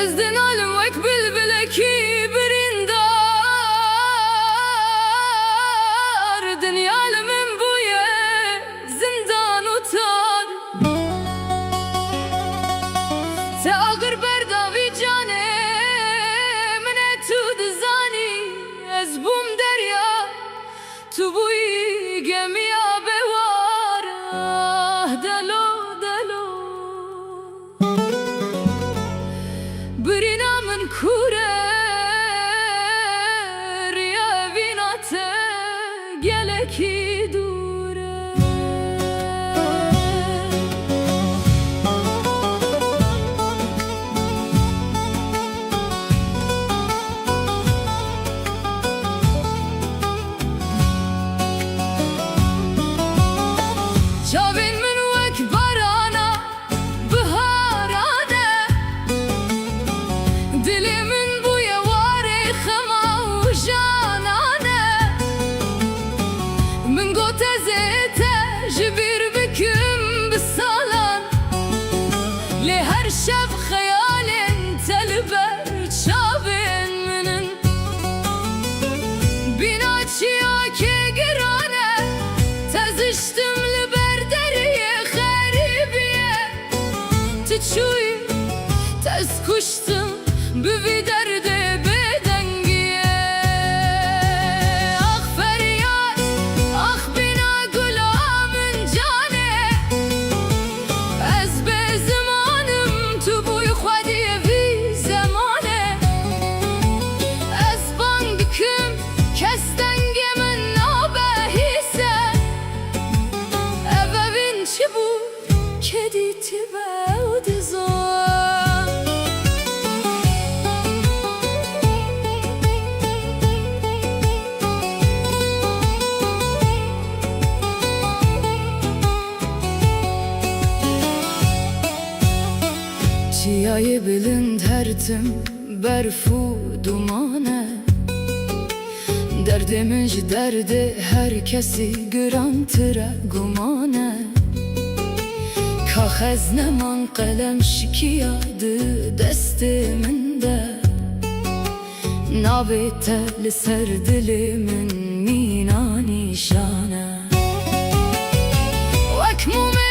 ازدن عالم وك بلبلكي برندار دنيا من بويا زندان وتار تأغر برداوي جاني من تو دزاني ازبوم دريا تو بوي گميا بوار دلو دلو برينا من كوره ريا بيناته گلكي دوره جاوين من وك برانا بهارانه دلي من بويا واري خما وجانانه من قوت زيته جبير بكم بالصالان لهر شب خيال تلبر شابين منن بيناتشيا كي قرانه تزشتم لبردريه خريبيه تتشوي تسكشتم بفي درد بدنگيه اخ فرياد اخ بنا قلا من جانه از به زمانم تو بوی خودی في زمانه از بانگکم کستنگ من نابهیسه اوین چی بود که دیتی بود زان چیای بلند هرتم برفو dumane Derdimiz derdi herkesi grantıra gumane Kaxez neman qalem şikiyadı destiminde Nabete li ser dilimin mina nişane Vek mume